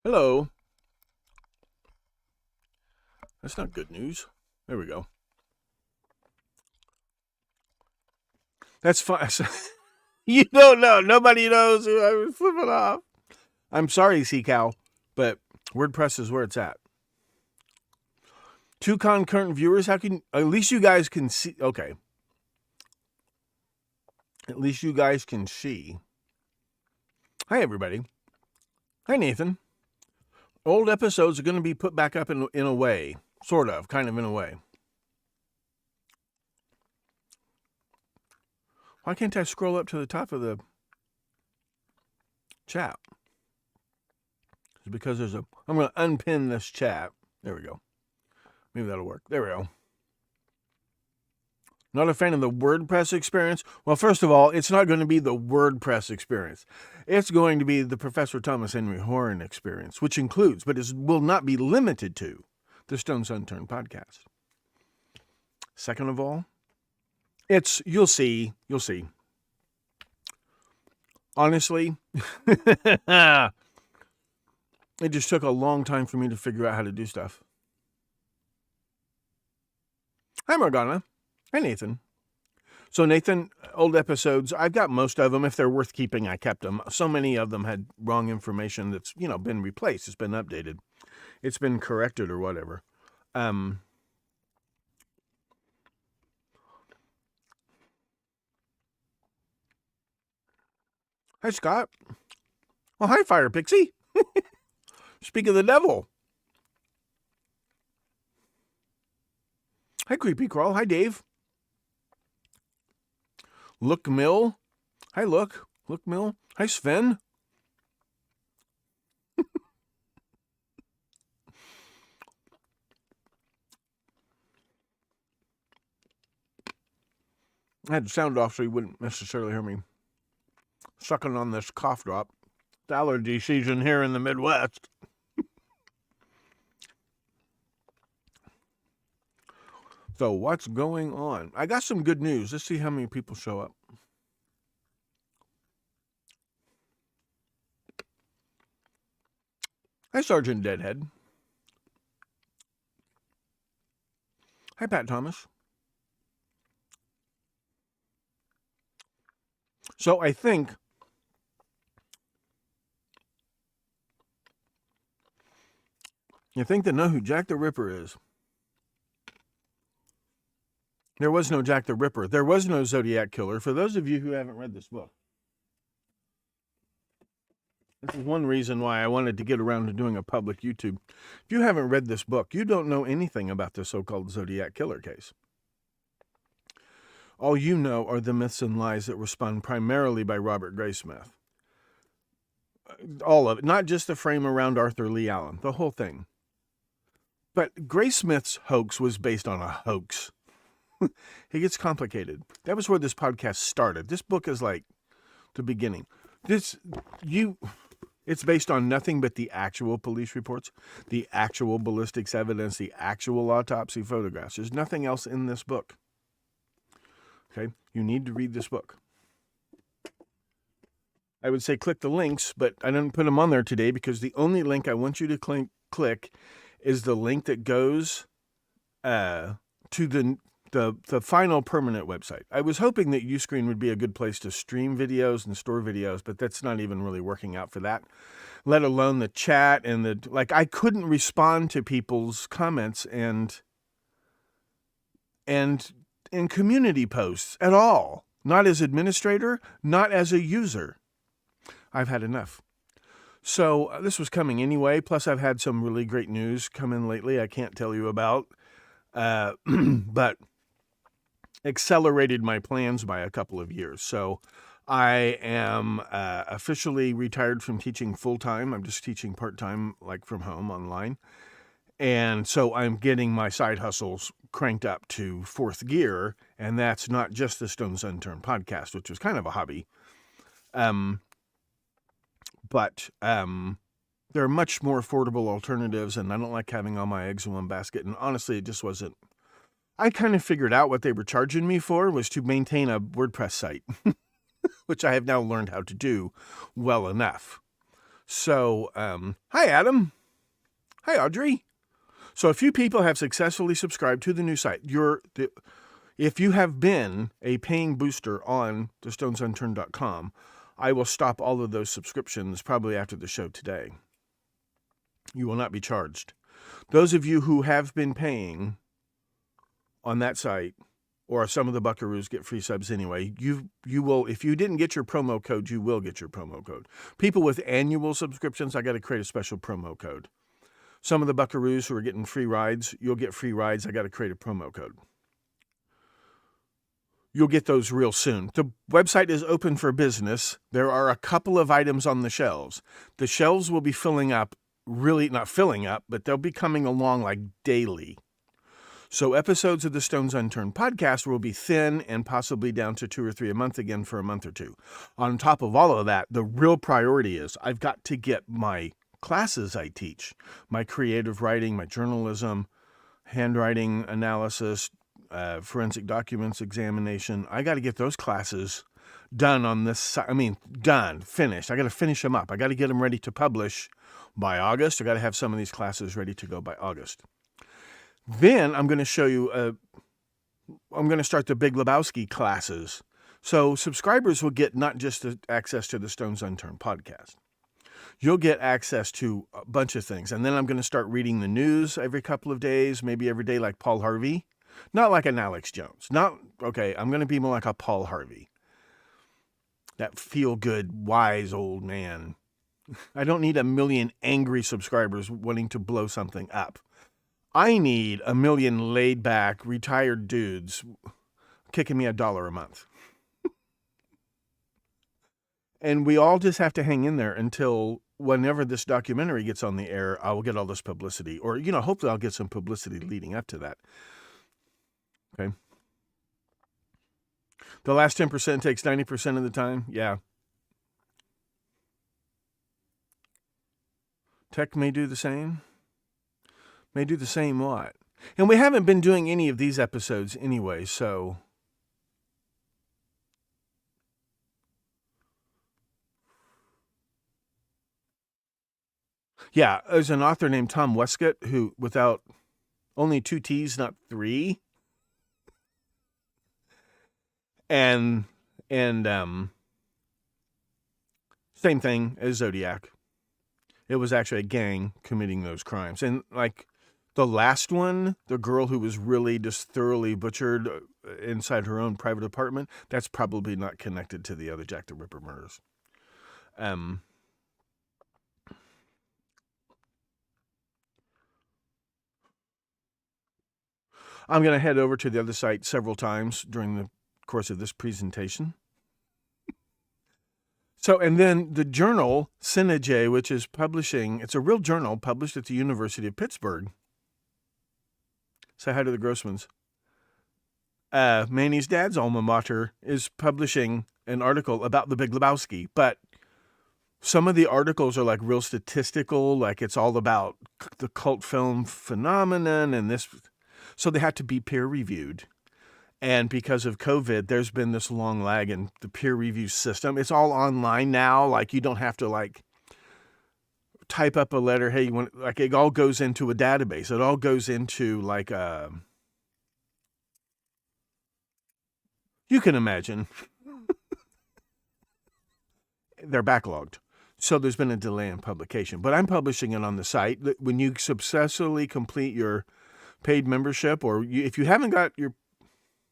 Hello. That's not good news. There we go. That's fine. You don't know. Nobody knows who I was flipping off. I'm sorry, C-Cow, but WordPress is where it's at. 2 concurrent viewers? How can... At least you guys can see... Okay. At least you guys can see. Hi, everybody. Hi, Nathan. Old episodes are going to be put back up in a way. Sort of. Kind of in a way. Why can't I scroll up to the top of the chat? It's because there's a... I'm going to unpin this chat. There we go. Maybe that'll work. There we go. Not a fan of the WordPress experience? Well, first of all, it's not going to be the WordPress experience. It's going to be the Professor Thomas Henry Horn experience, which includes, but will not be limited to, the Stones Unturned podcast. Second of all, you'll see. Honestly, it just took a long time for me to figure out how to do stuff. Hi, Morgana. Hi, Nathan. So, Nathan, old episodes, I've got most of them. If they're worth keeping, I kept them. So many of them had wrong information that's, been replaced. It's been updated. It's been corrected or whatever. Hi, Scott. Well, hi, Fire Pixie. Speak of the devil. Hi, Creepy Crawl. Hi, Dave. Look Mill. Hi, Look. Look Mill. Hi, Sven. I had the sound off so you wouldn't necessarily hear me sucking on this cough drop. It's allergy season here in the Midwest. So what's going on? I got some good news. Let's see how many people show up. Hi, Sergeant Deadhead. Hi, Pat Thomas. So I think they know who Jack the Ripper is. There was no Jack the Ripper. There was no Zodiac Killer. For those of you who haven't read this book, this is one reason why I wanted to get around to doing a public YouTube. If you haven't read this book, you don't know anything about the so-called Zodiac Killer case. All you know are the myths and lies that were spun primarily by Robert Graysmith. All of it, not just the frame around Arthur Lee Allen, the whole thing. But Graysmith's hoax was based on a hoax. It gets complicated. That was where this podcast started. This book is like the beginning. It's based on nothing but the actual police reports, the actual ballistics evidence, the actual autopsy photographs. There's nothing else in this book. Okay? You need to read this book. I would say click the links, but I didn't put them on there today because the only link I want you to click is the link that goes to the final permanent website. I was hoping that Uscreen would be a good place to stream videos and store videos, but that's not even really working out for that, let alone the chat and I couldn't respond to people's comments and in community posts at all. Not as administrator, not as a user. I've had enough. So this was coming anyway. Plus I've had some really great news come in lately I can't tell you about. But accelerated my plans by a couple of years. So I am officially retired from teaching full-time. I'm just teaching part-time, like from home online. And so I'm getting my side hustles cranked up to fourth gear. And that's not just the Stones Unturned podcast, which was kind of a hobby. But there are much more affordable alternatives, and I don't like having all my eggs in one basket. And honestly, it just wasn't. I kind of figured out what they were charging me for was to maintain a WordPress site, which I have now learned how to do well enough. So, hi, Adam. Hi, Audrey. So a few people have successfully subscribed to the new site. If you have been a paying booster on thestonesunturned.com, I will stop all of those subscriptions probably after the show today. You will not be charged. Those of you who have been paying on that site, or some of the buckaroos get free subs anyway, you will, if you didn't get your promo code, you will get your promo code. People with annual subscriptions, I got to create a special promo code. Some of the buckaroos who are getting free rides, you'll get free rides. I got to create a promo code. You'll get those real soon. The website is open for business. There are a couple of items on the shelves. The shelves will be filling up, really not filling up, but they'll be coming along like daily. So episodes of the Stones Unturned podcast will be thin and possibly down to 2 or 3 a month again for a month or two. On top of all of that, the real priority is I've got to get my classes I teach, my creative writing, my journalism, handwriting analysis, forensic documents examination. I got to get those classes done on this side. I mean, done, finished. I got to finish them up. I got to get them ready to publish by August. I got to have some of these classes ready to go by August. Then I'm going to show you, I'm going to start the Big Lebowski classes. So subscribers will get not just access to the Stones Unturned podcast. You'll get access to a bunch of things. And then I'm going to start reading the news every couple of days, maybe every day like Paul Harvey. Not like an Alex Jones. I'm going to be more like a Paul Harvey. That feel-good, wise old man. I don't need 1 million angry subscribers wanting to blow something up. I need 1 million laid-back, retired dudes kicking me $1 a month. And we all just have to hang in there until whenever this documentary gets on the air, I will get all this publicity. Or, hopefully I'll get some publicity leading up to that. Okay. The last 10% takes 90% of the time. Yeah. Tech may do the same. May do the same what? And we haven't been doing any of these episodes anyway, so... Yeah, there's an author named Tom Westcott who, without only 2 T's, not 3... And same thing as Zodiac. It was actually a gang committing those crimes. And like the last one, the girl who was really just thoroughly butchered inside her own private apartment, that's probably not connected to the other Jack the Ripper murders. I'm going to head over to the other site several times during the course of this presentation. So, and then the journal, Synergy, which is publishing, it's a real journal published at the University of Pittsburgh. Say hi to the Grossmans. Manny's dad's alma mater is publishing an article about the Big Lebowski, but some of the articles are like real statistical, like it's all about the cult film phenomenon and this. So they have to be peer reviewed. And because of COVID, there's been this long lag in the peer review system. It's all online now. Like you don't have to type up a letter. Hey, it all goes into a database. It all goes into you can imagine. They're backlogged. So there's been a delay in publication. But I'm publishing it on the site. When you successfully complete your paid membership, or if you haven't got your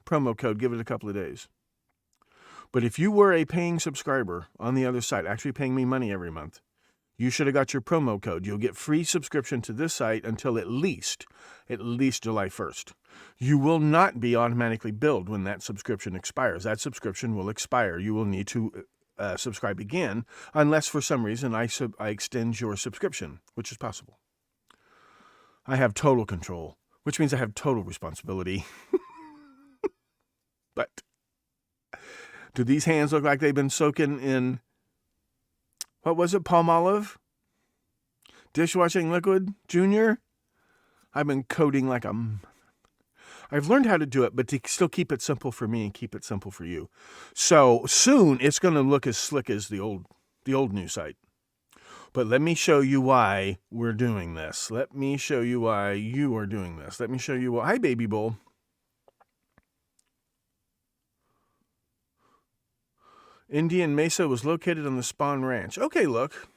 promo code, give it a couple of days. But if you were a paying subscriber on the other site, actually paying me money every month, you should have got your promo code. You'll get free subscription to this site until at least July 1st. You will not be automatically billed when that subscription expires. That subscription will expire. You will need to subscribe again unless for some reason I extend your subscription, which is possible. I have total control, which means I have total responsibility. But do these hands look like they've been soaking in, what was it, palm olive? Dishwashing liquid, Junior? I've been coding like I've learned how to do it, but to still keep it simple for me and keep it simple for you. So soon it's going to look as slick as the old new site. But let me show you why we're doing this. Let me show you why you are doing this. Let me show you why. Hi, Baby Bull. Indian Mesa was located on the Spawn Ranch. Okay, look.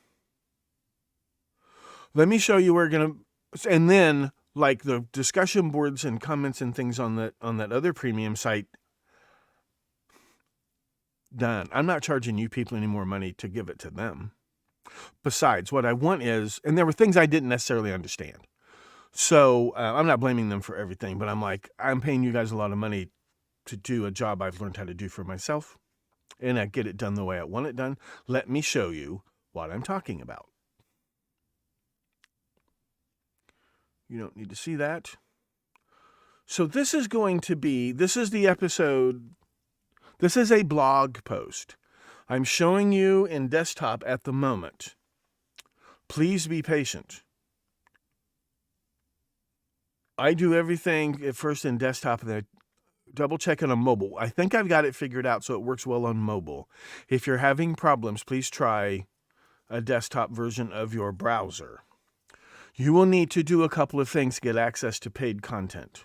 Let me show you where we're going to... And then, like the discussion boards and comments and things on that other premium site, done. I'm not charging you people any more money to give it to them. Besides, what I want is... And there were things I didn't necessarily understand. So I'm not blaming them for everything, but I'm like, I'm paying you guys a lot of money to do a job I've learned how to do for myself. And I get it done the way I want it done. Let me show you what I'm talking about. You don't need to see that. So this is the episode. This is a blog post. I'm showing you in desktop at the moment. Please be patient. I do everything at first in desktop and then I double check it on mobile. I think I've got it figured out so it works well on mobile. If you're having problems, please try a desktop version of your browser. You will need to do a couple of things to get access to paid content.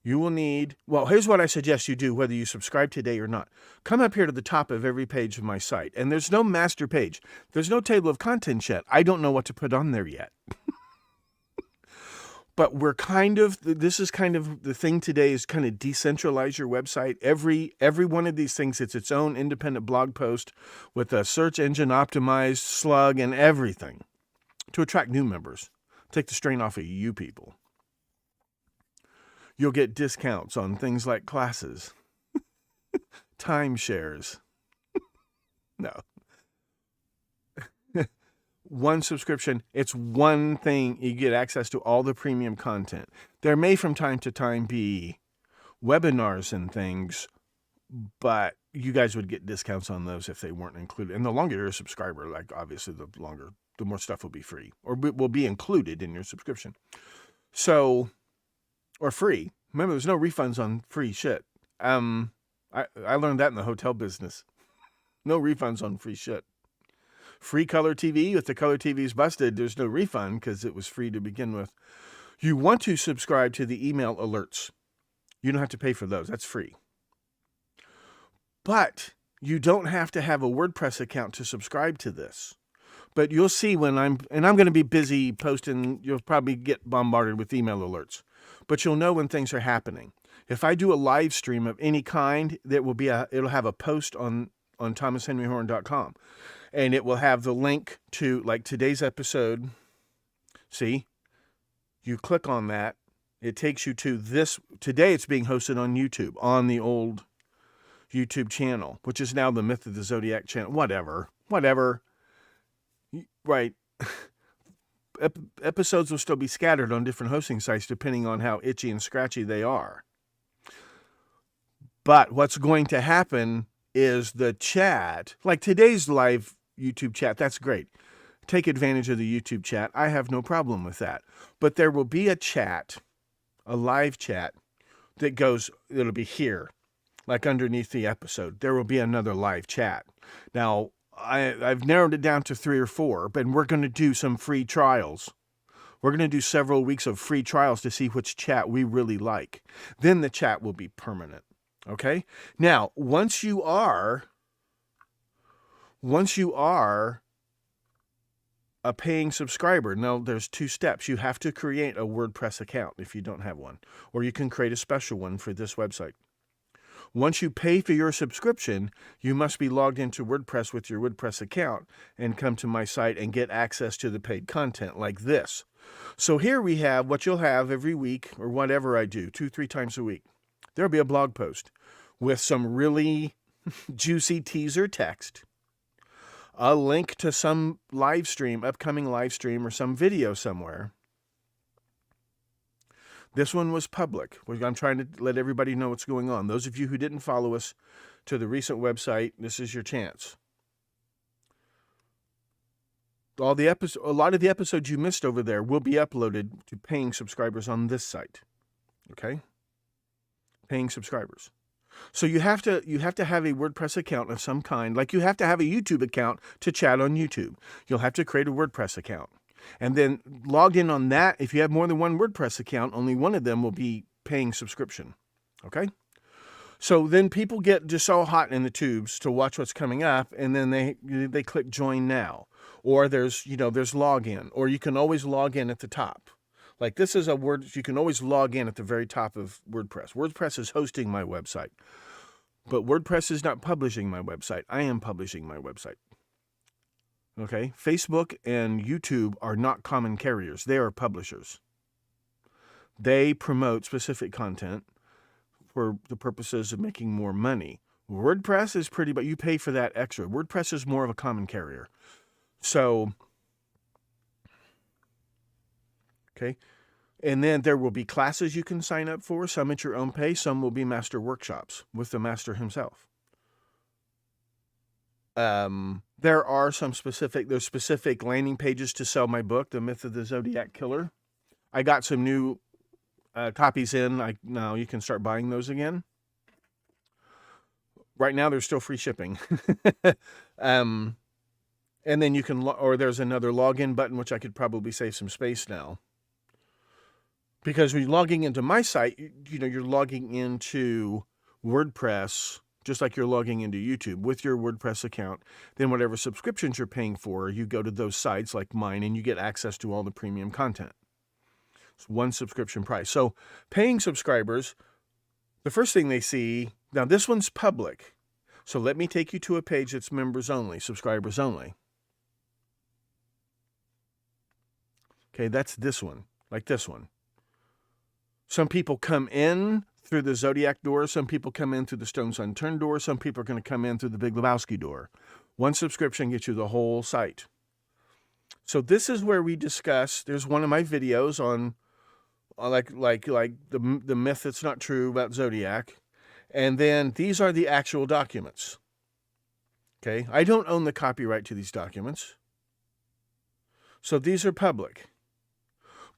You will need, well, here's what I suggest you do, whether you subscribe today or not. Come up here to the top of every page of my site, and there's no master page. There's no table of contents yet. I don't know what to put on there yet. But this is kind of the thing today is kind of decentralize your website. Every one of these things, it's its own independent blog post with a search engine optimized slug and everything to attract new members. Take the strain off of you people. You'll get discounts on things like classes, timeshares. No. One subscription, it's one thing. You get access to all the premium content. There may from time to time be webinars and things, but you guys would get discounts on those if they weren't included. And the longer you're a subscriber, like obviously the more stuff will be free or will be included in your subscription. So, or free. Remember, there's no refunds on free shit. I learned that in the hotel business. No refunds on free shit. Free color TV, if the color TV is busted, there's no refund because it was free to begin with. You want to subscribe to the email alerts. You don't have to pay for those. That's free. But you don't have to have a WordPress account to subscribe to this. But you'll see when I'm going to be busy posting, you'll probably get bombarded with email alerts. But you'll know when things are happening. If I do a live stream of any kind, it'll have a post on thomashenryhorn.com. And it will have the link to, like, today's episode. See? You click on that. It takes you to this. Today it's being hosted on YouTube, on the old YouTube channel, which is now the Myth of the Zodiac channel. Whatever. Right. Episodes will still be scattered on different hosting sites depending on how itchy and scratchy they are. But what's going to happen is the chat, like today's live YouTube chat, that's great. Take advantage of the YouTube chat. I have no problem with that. But there will be a chat, a live chat, it'll be here, like underneath the episode. There will be another live chat. Now, I've narrowed it down to 3 or 4, but we're going to do some free trials. We're going to do several weeks of free trials to see which chat we really like. Then the chat will be permanent. Okay? Now, once you are a paying subscriber, now there's 2 steps. You have to create a WordPress account if you don't have one, or you can create a special one for this website. Once you pay for your subscription, you must be logged into WordPress with your WordPress account and come to my site and get access to the paid content like this. So here we have what you'll have every week or whatever I do, 2-3 times a week. There'll be a blog post with some really juicy teaser text, a link to some live stream, upcoming live stream, or some video somewhere. This one was public. I'm trying to let everybody know what's going on. Those of you who didn't follow us to the recent website, this is your chance. A lot of the episodes you missed over there will be uploaded to paying subscribers on this site. Okay? Paying subscribers. So you have to have a WordPress account of some kind. Like you have to have a YouTube account to chat on YouTube. You'll have to create a WordPress account. And then log in on that. If you have more than one WordPress account, only one of them will be paying subscription. Okay? So then people get just all hot in the tubes to watch what's coming up, and then they click join now. Or there's login, or you can always log in at the top. Like this is you can always log in at the very top of WordPress. WordPress is hosting my website, but WordPress is not publishing my website. I am publishing my website. Okay? Facebook and YouTube are not common carriers. They are publishers. They promote specific content for the purposes of making more money. WordPress is but you pay for that extra. WordPress is more of a common carrier. So, okay. And then there will be classes you can sign up for, some at your own pace, some will be master workshops with the master himself. There are there's specific landing pages to sell my book, The Myth of the Zodiac Killer. I got some new copies in. Now you can start buying those again. Right now, there's still free shipping. And then you can, or there's another login button, which I could probably save some space now. Because when you're logging into my site, you're logging into WordPress, just like you're logging into YouTube with your WordPress account. Then whatever subscriptions you're paying for, you go to those sites like mine, and you get access to all the premium content. It's one subscription price. So paying subscribers, the first thing they see, now this one's public. So let me take you to a page that's members only, subscribers only. Okay, that's this one, like this one. Some people come in through the Zodiac door. Some people come in through the Stones Unturned door. Some people are going to come in through the Big Lebowski door. One subscription gets you the whole site. So this is where we discuss, there's one of my videos on like the myth that's not true about Zodiac. And then these are the actual documents. Okay, I don't own the copyright to these documents. So these are public.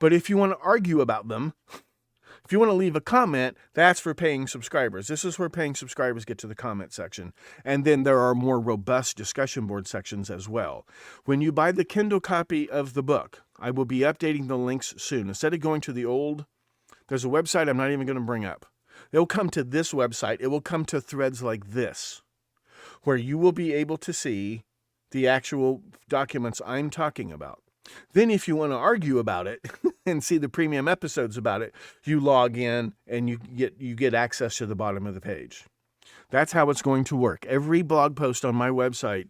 But if you want to argue about them, if you want to leave a comment, that's for paying subscribers. This is where paying subscribers get to the comment section. And then there are more robust discussion board sections as well. When you buy the Kindle copy of the book, I will be updating the links soon. Instead of going to the old, there's a website I'm not even going to bring up. It will come to this website. It will come to threads like this, where you will be able to see the actual documents I'm talking about. Then if you want to argue about it and see the premium episodes about it, you log in and you get access to the bottom of the page. That's how it's going to work. Every blog post on my website,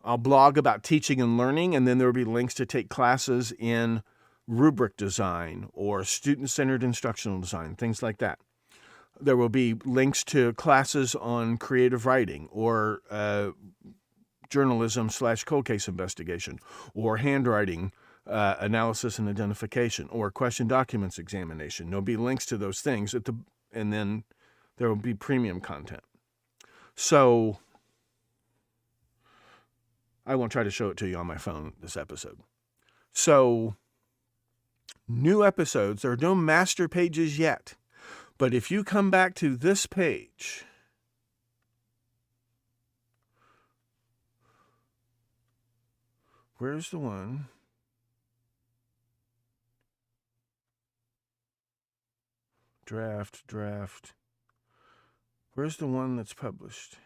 I'll blog about teaching and learning, and then there will be links to take classes in rubric design or student-centered instructional design, things like that. There will be links to classes on creative writing or journalism/cold case investigation, or handwriting analysis and identification, or question documents examination. There'll be links to those things and then there will be premium content. So I won't try to show it to you on my phone this episode. So new episodes, there are no master pages yet, but if you come back to this page, where's the one? Draft. Where's the one that's published?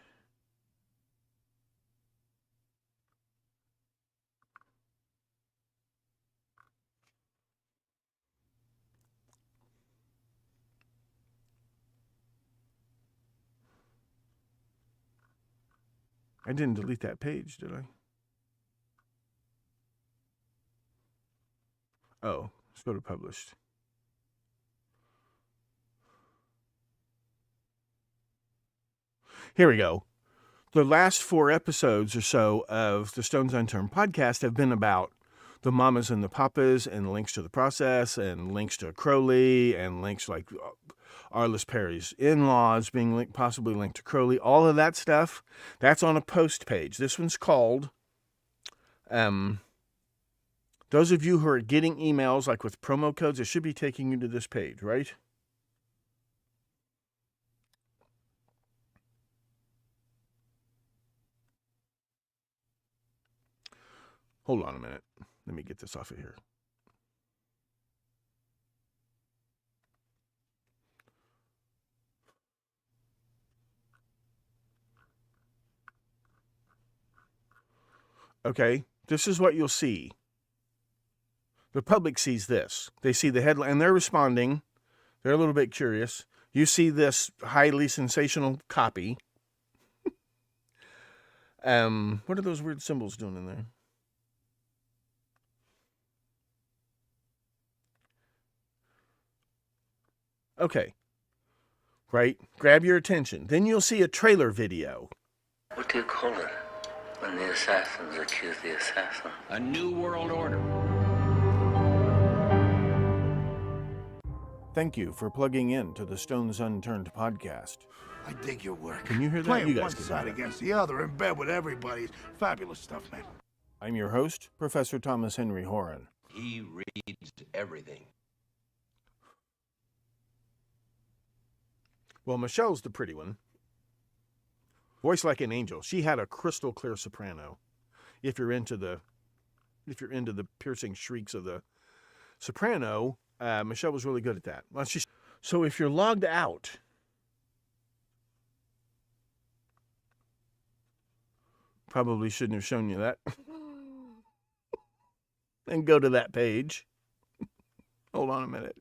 I didn't delete that page, did I? Oh, let's go to published. Here we go. The last 4 episodes or so of the Stones Unturned podcast have been about the mamas and the papas, and links to the process, and links to Crowley, and links like Arliss Perry's in-laws being possibly linked to Crowley. All of that stuff, that's on a post page. This one's called, those of you who are getting emails like with promo codes, it should be taking you to this page, right? Hold on a minute. Let me get this off of here. Okay, this is what you'll see. The public sees this. They see the headline, and they're responding. They're a little bit curious. You see this highly sensational copy. What are those weird symbols doing in there? Okay. Right? Grab your attention. Then you'll see a trailer video. What do you call it when the assassins accuse the assassin? A new world order. Thank you for plugging in to the Stones Unturned podcast. I dig your work. Can you hear that? Playing You guys one can side hear that. against the other, in bed with everybody. Fabulous stuff, man. I'm your host, Professor Thomas Henry Horan. He reads everything. Well, Michelle's the pretty one. Voice like an angel. She had a crystal clear soprano. If you're into the piercing shrieks of the soprano, Michelle was really good at that. Well, so if you're logged out, probably shouldn't have shown you that. And go to that page. Hold on a minute.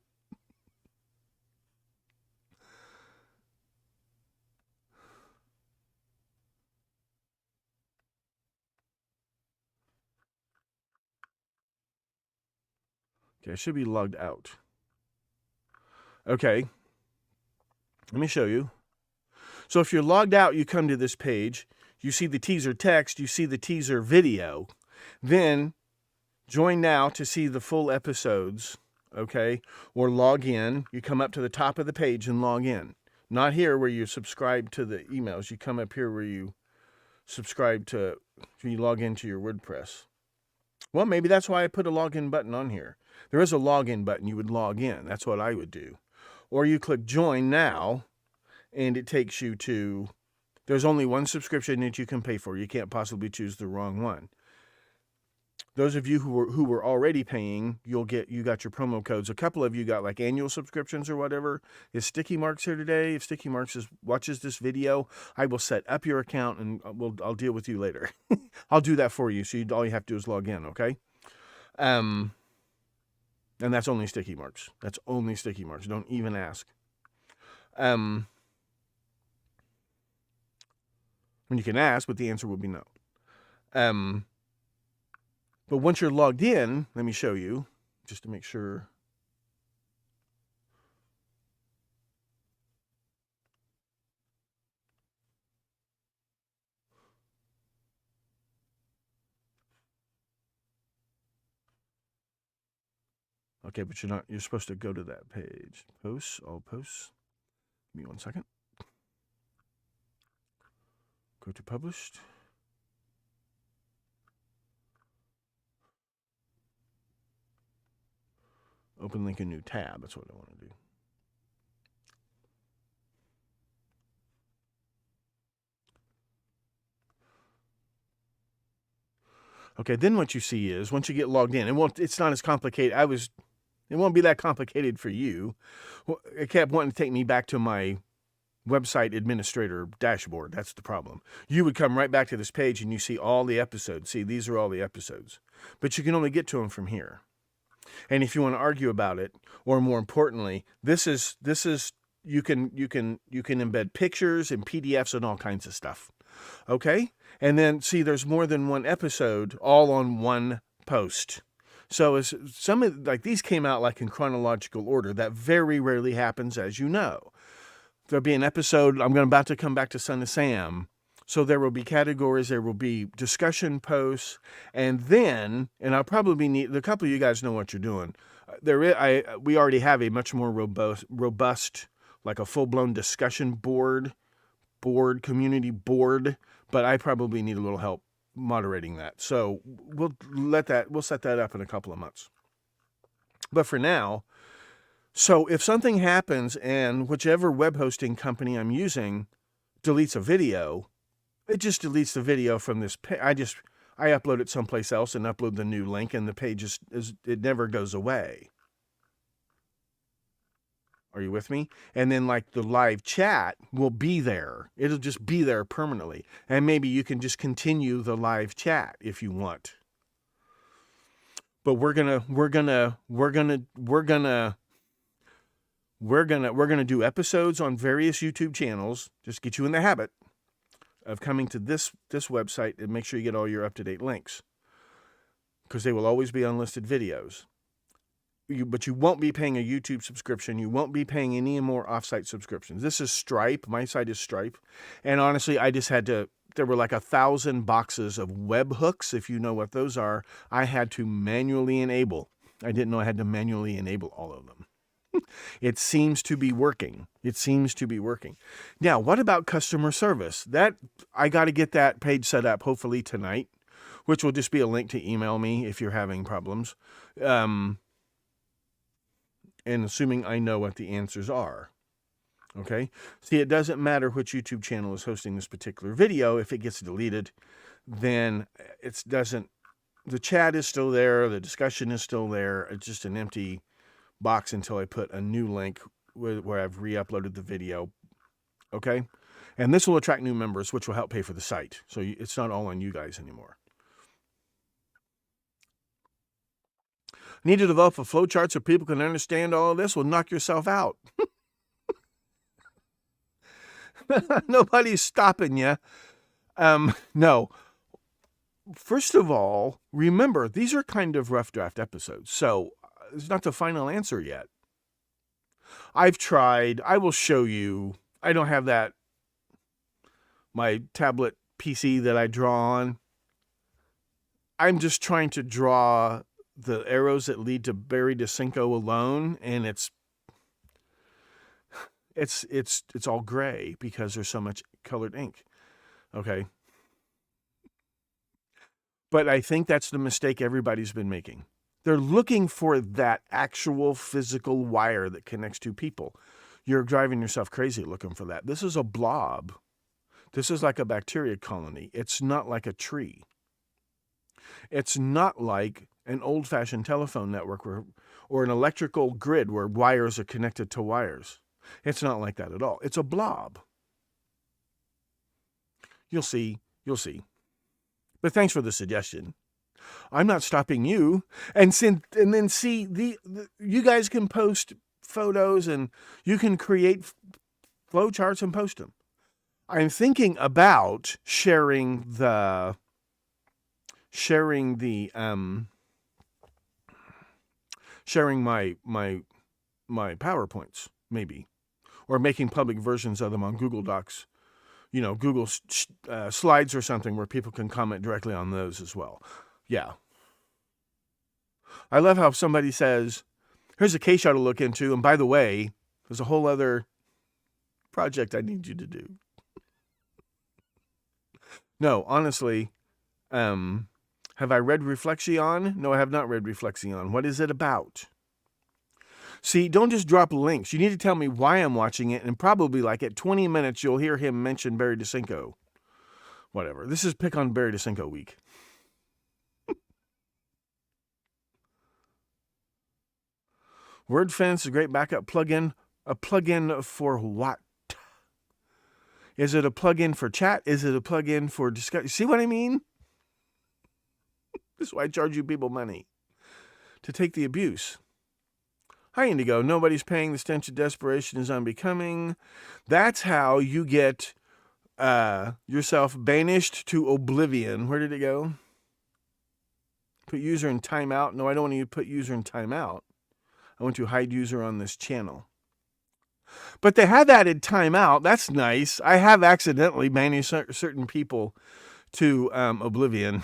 Okay, I should be logged out. Okay. Let me show you. So if you're logged out, you come to this page. You see the teaser text. You see the teaser video. Then join now to see the full episodes, okay? Or log in. You come up to the top of the page and log in. Not here where you subscribe to the emails. You come up here where you subscribe to, you log into your WordPress. Well, maybe that's why I put a login button on here. There is a login button. You would log in. That's what I would do. Or you click join now, and it takes you to, there's only one subscription that you can pay for. You can't possibly choose the wrong one. Those of you who were already paying, you got your promo codes. A couple of you got like annual subscriptions or whatever. Is Sticky Marks here today? If Sticky Marks watches this video, I will set up your account and I'll deal with you later. I'll do that for you. So all you have to do is log in, okay? And that's only Sticky Marks. That's only Sticky Marks. Don't even ask. And you can ask, but the answer will be no. But once you're logged in, let me show you, just to make sure. Okay, but you're supposed to go to that page. Posts, all posts. Give me 1 second. Go to published. Open link a new tab. That's what I want to do. Okay, then what you see is once you get logged in, it's not as complicated. It won't be that complicated for you. It kept wanting to take me back to my website administrator dashboard. That's the problem. You would come right back to this page and you see all the episodes. See, these are all the episodes. But you can only get to them from here. And if you want to argue about it, or more importantly, this is you can embed pictures and PDFs and all kinds of stuff. Okay? And then see there's more than one episode all on one post. So as some of like these came out like in chronological order. That very rarely happens, as you know. There'll be an episode, about to come back to Son of Sam. So there will be categories, there will be discussion posts, and then, and I'll probably need, a couple of you guys know what you're doing. We already have a much more robust, like a full-blown discussion community board, but I probably need a little help moderating that. So we'll set that up in a couple of months. But for now, so if something happens and whichever web hosting company I'm using deletes a video, it just deletes the video from this page. I upload it someplace else and upload the new link, and the page it never goes away. Are you with me? And then like the live chat will be there. It'll just be there permanently. And maybe you can just continue the live chat if you want. But we're gonna do episodes on various YouTube channels. Just get you in the habit of coming to this website and make sure you get all your up-to-date links, because they will always be unlisted videos. But you won't be paying a YouTube subscription. You won't be paying any more offsite subscriptions. This is Stripe. My site is Stripe. And honestly, I just had to, there were like 1,000 boxes of webhooks, if you know what those are, I had to manually enable. I didn't know I had to manually enable all of them. It seems to be working. It seems to be working. Now, what about customer service? That I got to get that page set up hopefully tonight, which will just be a link to email me if you're having problems. And assuming I know what the answers are. Okay? See, it doesn't matter which YouTube channel is hosting this particular video. If it gets deleted, then it doesn't, the chat is still there, the discussion is still there. It's just an empty box until I put a new link where I've re-uploaded the video. Okay? And this will attract new members, which will help pay for the site. So it's not all on you guys anymore. Need to develop a flowchart so people can understand all of this? Well, knock yourself out. Nobody's stopping you. No. First of all, remember, these are kind of rough draft episodes, so it's not the final answer yet. I've tried. I will show you. I don't have my tablet PC that I draw on. I'm just trying to draw the arrows that lead to Barry DeCinco alone, and it's all gray because there's so much colored ink. Okay. But I think that's the mistake everybody's been making. They're looking for that actual physical wire that connects two people. You're driving yourself crazy looking for that. This is a blob. This is like a bacteria colony. It's not like a tree. It's not like an old-fashioned telephone network or an electrical grid where wires are connected to wires. It's not like that at all. It's a blob. You'll see. But thanks for the suggestion. I'm not stopping you. And then see, you guys can post photos and you can create flowcharts and post them. I'm thinking about sharing my PowerPoints, maybe, or making public versions of them on Google Docs, Google Slides or something where people can comment directly on those as well. Yeah. I love how somebody says, here's a case you ought to look into, and by the way, there's a whole other project I need you to do. No, honestly, have I read Reflexion? No, I have not read Reflexion. What is it about? See, don't just drop links. You need to tell me why I'm watching it, and probably like at 20 minutes, you'll hear him mention Barry DeCinco. Whatever. This is Pick on Barry DeCinco week. WordFence is a great backup plugin. A plugin for what? Is it a plugin for chat? Is it a plugin for discussion? See what I mean? This is why I charge you people money. To take the abuse. Hi, Indigo. Nobody's paying. The stench of desperation is unbecoming. That's how you get yourself banished to oblivion. Where did it go? Put user in timeout. No, I don't want to put user in timeout. I want to hide user on this channel. But they have added timeout. That's nice. I have accidentally banished certain people to oblivion.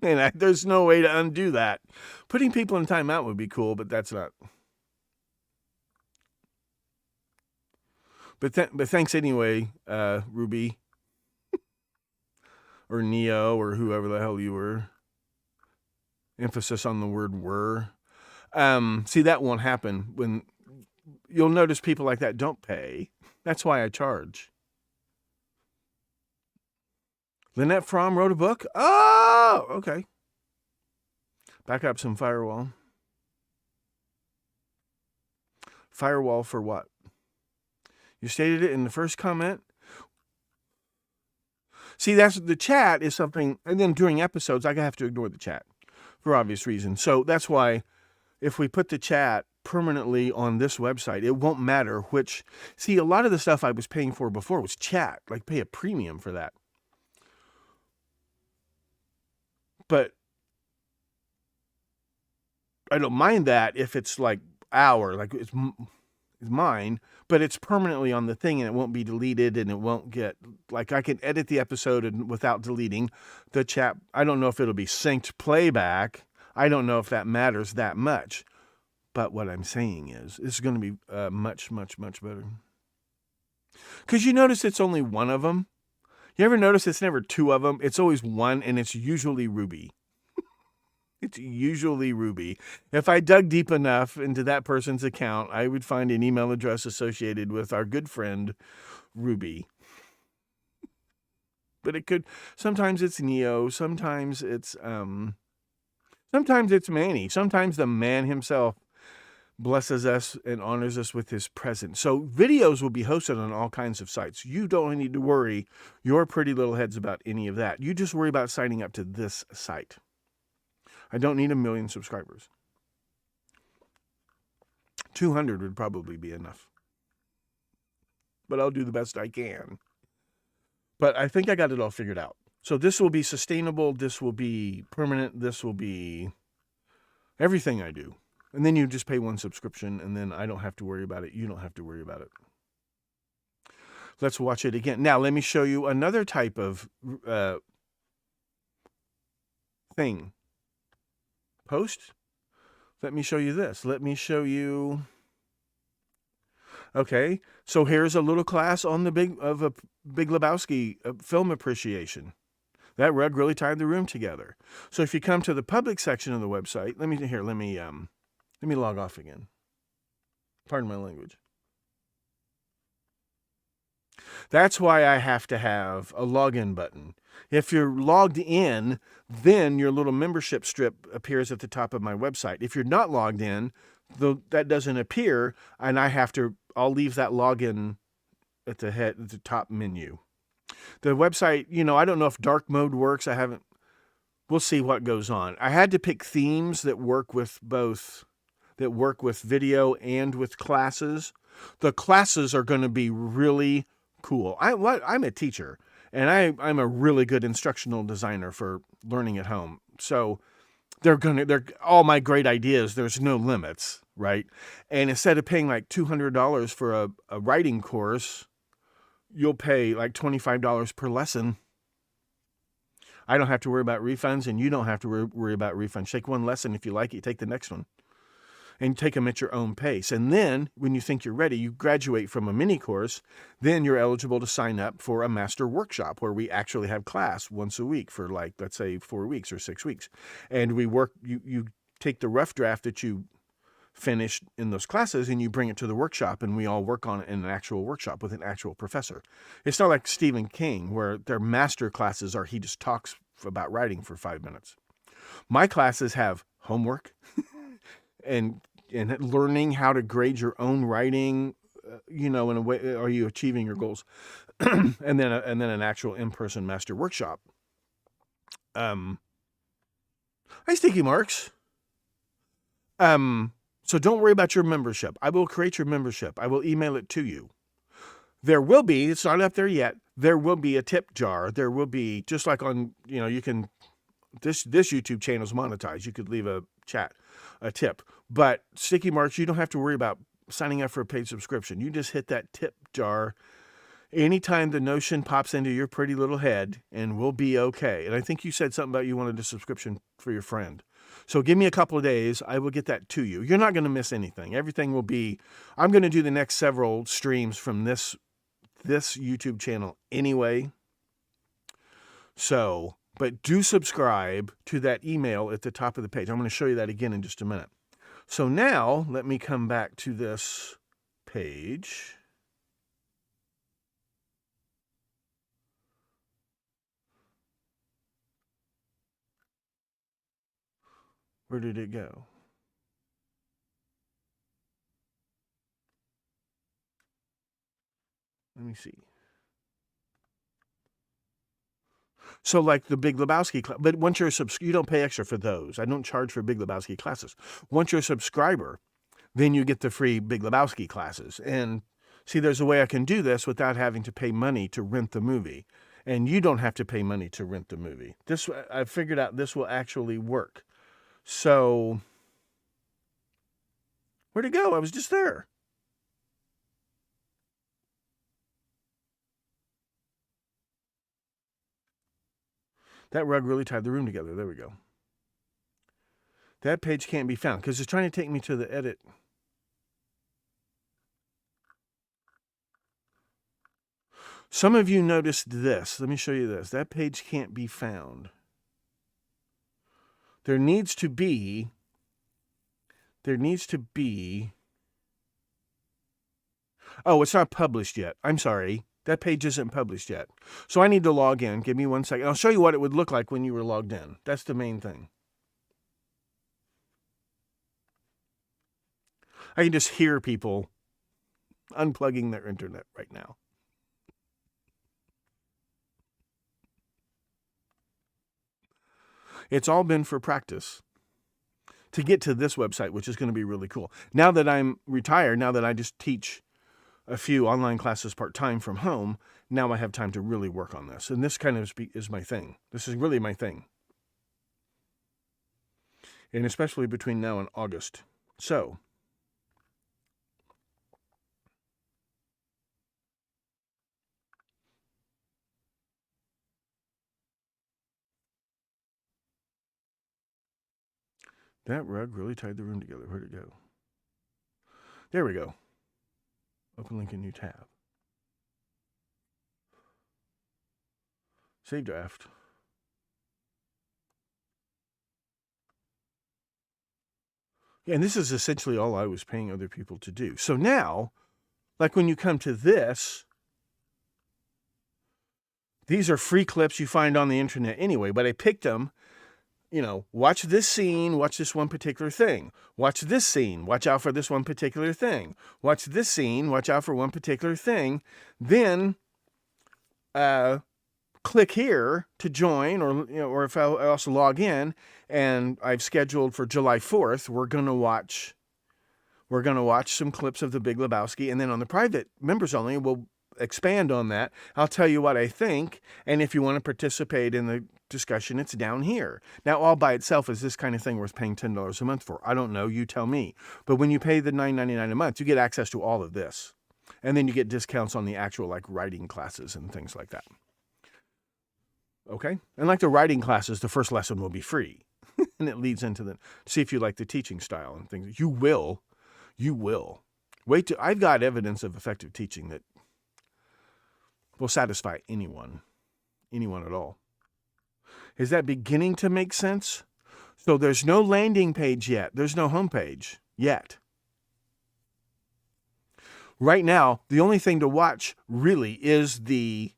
And there's no way to undo that. Putting people in timeout would be cool, but that's not. But thanks anyway, Ruby. Or Neo, or whoever the hell you were. Emphasis on the word were. See, that won't happen when you'll notice people like that don't pay. That's why I charge. Lynette Fromm wrote a book? Oh, okay. Back up some firewall. Firewall for what? You stated it in the first comment. See, that's the chat is something, and then during episodes, I have to ignore the chat for obvious reasons. So that's why if we put the chat permanently on this website, it won't matter which. See, a lot of the stuff I was paying for before was chat, like pay a premium for that. But I don't mind that if it's like it's mine, but it's permanently on the thing and it won't be deleted and it won't get, like I can edit the episode without deleting the chat. I don't know if it'll be synced playback. I don't know if that matters that much. But what I'm saying is, it's going to be much, much, much better. Because you notice it's only one of them. You ever notice it's never two of them? It's always one, and it's usually Ruby. It's usually Ruby. If I dug deep enough into that person's account, I would find an email address associated with our good friend, Ruby. But it could, sometimes it's Neo, sometimes it's Manny, sometimes the man himself blesses us and honors us with his presence. So videos will be hosted on all kinds of sites. You don't need to worry your pretty little heads about any of that. You just worry about signing up to this site. I don't need 1 million subscribers. 200 would probably be enough. But I'll do the best I can. But I think I got it all figured out. So this will be sustainable. This will be permanent. This will be everything I do. And then you just pay one subscription, and then I don't have to worry about it. You don't have to worry about it. Let's watch it again. Now, let me show you another type of thing. Post. Let me show you this. Let me show you. Okay, so here's a little class on the Big Lebowski film appreciation. That rug really tied the room together. So if you come to the public section of the website, let me log off again. Pardon my language. That's why I have to have a login button. If you're logged in, then your little membership strip appears at the top of my website. If you're not logged in, that doesn't appear, and I'll leave that login at the top menu. The website, I don't know if dark mode works. We'll see what goes on. I had to pick themes that work with video and with classes. The classes are going to be really cool. I'm a teacher, and I'm a really good instructional designer for learning at home. So they're all my great ideas. There's no limits, right? And instead of paying like $200 for a writing course, you'll pay like $25 per lesson. I don't have to worry about refunds, and you don't have to worry about refunds. Take one lesson. If you like it, take the next one. And take them at your own pace. And then, when you think you're ready, you graduate from a mini course, then you're eligible to sign up for a master workshop where we actually have class once a week for let's say 4 weeks or 6 weeks. And we work, you take the rough draft that you finished in those classes and you bring it to the workshop, and we all work on it in an actual workshop with an actual professor. It's not like Stephen King, where their master classes are he just talks about writing for 5 minutes. My classes have homework and learning how to grade your own writing, in a way, are you achieving your goals? and then an actual in-person master workshop. Hi, Sticky Marks. So don't worry about your membership. I will create your membership. I will email it to you. There will be, it's not up there yet, there will be a tip jar. There will be, just like on, you can, this YouTube channel is monetized. You could leave a tip. But Sticky Marks, you don't have to worry about signing up for a paid subscription. You just hit that tip jar anytime the notion pops into your pretty little head, and we'll be okay. And I think you said something about you wanted a subscription for your friend. So give me a couple of days. I will get that to you. You're not going to miss anything. Everything will be, I'm going to do the next several streams from this YouTube channel anyway. So, but do subscribe to that email at the top of the page. I'm going to show you that again in just a minute. So now let me come back to this page. Where did it go? Let me see. So like the Big Lebowski, but once you're you don't pay extra for those. I don't charge for Big Lebowski classes. Once you're a subscriber, then you get the free Big Lebowski classes. And see, there's a way I can do this without having to pay money to rent the movie. And you don't have to pay money to rent the movie. This, I figured out this will actually work. So, where'd it go? I was just there. That rug really tied the room together. There we go. That page can't be found because it's trying to take me to the edit. Some of you noticed this. Let me show you this. That page can't be found. There needs to be. Oh, it's not published yet. I'm sorry. That page isn't published yet. So I need to log in. Give me 1 second. I'll show you what it would look like when you were logged in. That's the main thing. I can just hear people unplugging their internet right now. It's all been for practice to get to this website, which is going to be really cool. Now that I'm retired, now that I just teach a few online classes part-time from home, now I have time to really work on this. And this kind of is my thing. This is really my thing. And especially between now and August. So, that rug really tied the room together. Where'd it go? There we go. Open link in new tab. Save draft. Yeah, and this is essentially all I was paying other people to do. So now, like when you come to this, these are free clips you find on the internet anyway, but I picked them. You know, watch this scene, watch this one particular thing. Watch this scene, watch out for this one particular thing. Watch this scene, watch out for one particular thing. Then click here to join, or if I also log in, and I've scheduled for July 4th, we're gonna watch some clips of The Big Lebowski, and then on the private members only, we'll expand on that. I'll tell you what I think, and if you want to participate in the discussion, it's down here. Now, all by itself, is this kind of thing worth paying $10 a month for? I don't know. You tell me. But when you pay the $9.99 a month, you get access to all of this. And then you get discounts on the actual, like, writing classes and things like that. Okay? And like the writing classes, the first lesson will be free. And it leads into see if you like the teaching style and things. You will. I've got evidence of effective teaching that will satisfy anyone at all. Is that beginning to make sense? So there's no landing page yet. There's no homepage yet. Right now, the only thing to watch really is the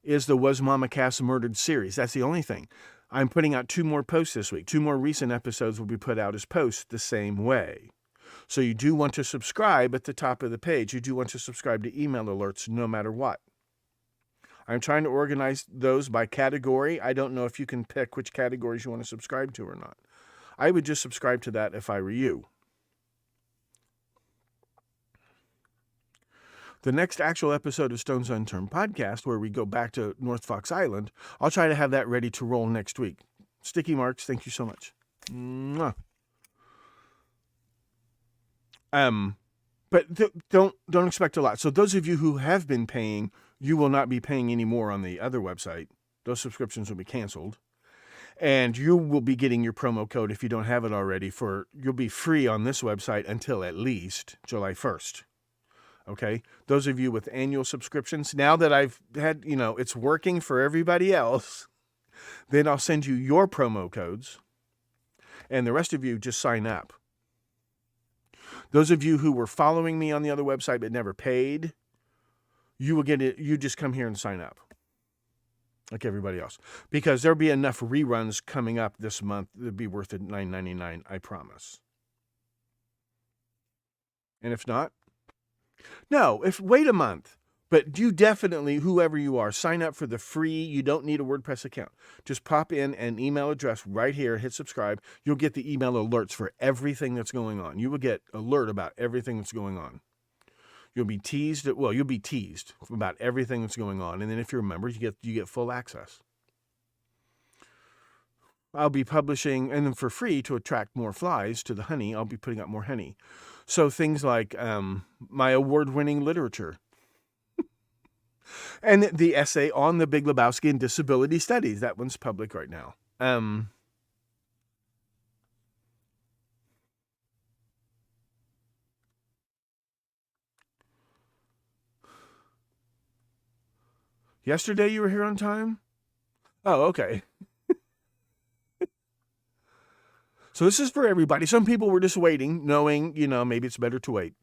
Was Mama Cass Murdered series. That's the only thing. I'm putting out 2 more posts this week. 2 more recent episodes will be put out as posts the same way. So you do want to subscribe at the top of the page. You do want to subscribe to email alerts no matter what. I'm trying to organize those by category. I don't know if you can pick which categories you want to subscribe to or not. I would just subscribe to that if I were you. The next actual episode of Stone's Unturned podcast, where we go back to North Fox Island, I'll try to have that ready to roll next week. Sticky Marks, thank you so much. Mwah. But don't expect a lot. So those of you who have been paying, you will not be paying any more on the other website. Those subscriptions will be canceled. And you will be getting your promo code, if you don't have it already, you'll be free on this website until at least July 1st. Okay? Those of you with annual subscriptions, now that I've had, it's working for everybody else, then I'll send you your promo codes. And the rest of you just sign up. Those of you who were following me on the other website but never paid, you will get it. You just come here and sign up. like everybody else, because there'll be enough reruns coming up this month that'd be worth it $9.99, I promise. And if not, no, wait a month. But you definitely, whoever you are, sign up for the free. You don't need a WordPress account. Just pop in an email address right here, hit subscribe. You'll get the email alerts for everything that's going on. You will get alert about everything that's going on. You'll be teased about everything that's going on. And then if you're a member, you get full access. I'll be publishing, and then for free, to attract more flies to the honey, I'll be putting out more honey. So things like my award-winning literature. And the essay on the Big Lebowski and disability studies. That one's public right now. Yesterday you were here on time? Oh, okay. So this is for everybody. Some people were just waiting, knowing, maybe it's better to wait.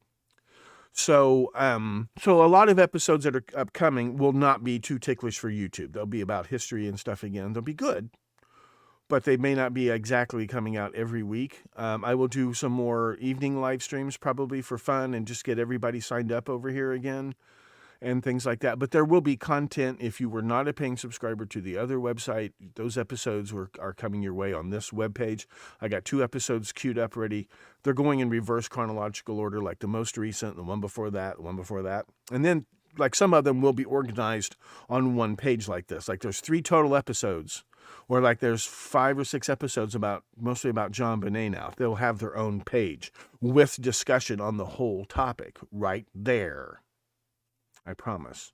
So a lot of episodes that are upcoming will not be too ticklish for YouTube. They'll be about history and stuff again. They'll be good, but they may not be exactly coming out every week. I will do some more evening live streams probably for fun and just get everybody signed up over here again and things like that. But there will be content if you were not a paying subscriber to the other website. Those episodes are coming your way on this webpage. I got 2 episodes queued up ready. They're going in reverse chronological order, like the most recent, the one before that, the one before that. And then like some of them will be organized on one page like this. Like there's 3 total episodes, or like there's 5 or 6 episodes mostly about John Bonet now. They'll have their own page with discussion on the whole topic right there. I promise.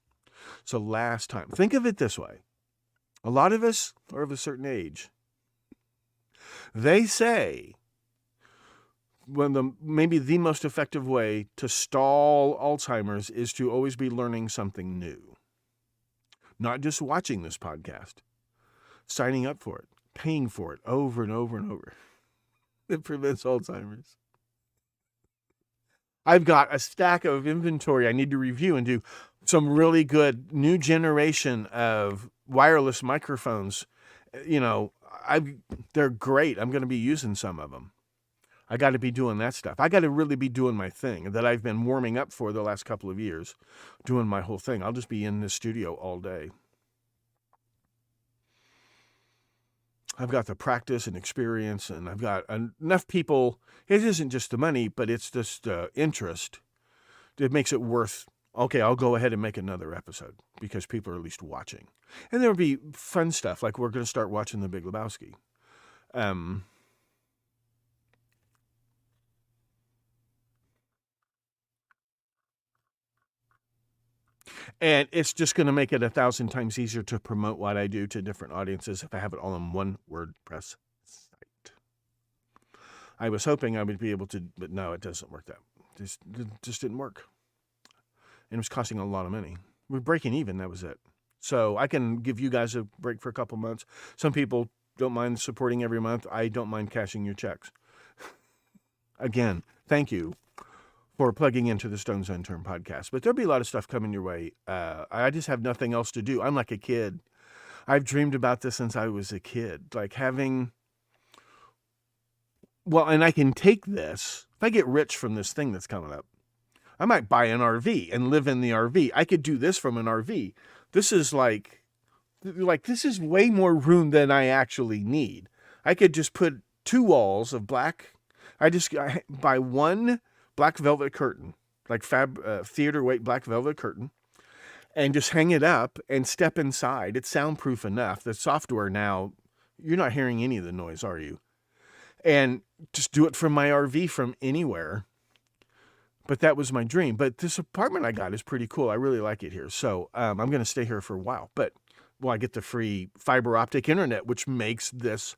So last time, think of it this way. A lot of us are of a certain age. They say maybe the most effective way to stall Alzheimer's is to always be learning something new. Not just watching this podcast, signing up for it, paying for it over and over and over. It prevents Alzheimer's. I've got a stack of inventory I need to review and do some really good new generation of wireless microphones. They're great. I'm going to be using some of them. I got to be doing that stuff. I got to really be doing my thing that I've been warming up for the last couple of years, doing my whole thing. I'll just be in the studio all day. I've got the practice and experience, and I've got enough people. It isn't just the money, but it's just interest. It makes it worth, okay, I'll go ahead and make another episode because people are at least watching. And there'll be fun stuff, like we're going to start watching The Big Lebowski. And it's just going to make it 1,000 times easier to promote what I do to different audiences if I have it all in one WordPress site. I was hoping I would be able to, but no, it doesn't work that. It just didn't work. And it was costing a lot of money. We're breaking even, that was it. So I can give you guys a break for a couple months. Some people don't mind supporting every month. I don't mind cashing your checks. Again, thank you for plugging into the Stones Unturned podcast. But there'll be a lot of stuff coming your way. I just have nothing else to do. I'm like a kid. I've dreamed about this since I was a kid. Like and I can take this. If I get rich from this thing that's coming up, I might buy an RV and live in the RV. I could do this from an RV. This is this is way more room than I actually need. I could just put 2 walls of black. I buy one black velvet curtain, like theater weight black velvet curtain, and just hang it up and step inside. It's soundproof enough. The software now, you're not hearing any of the noise, are you? And just do it from my RV from anywhere. But that was my dream. But this apartment I got is pretty cool. I really like it here. So I'm going to stay here for a while. But I get the free fiber optic internet, which makes this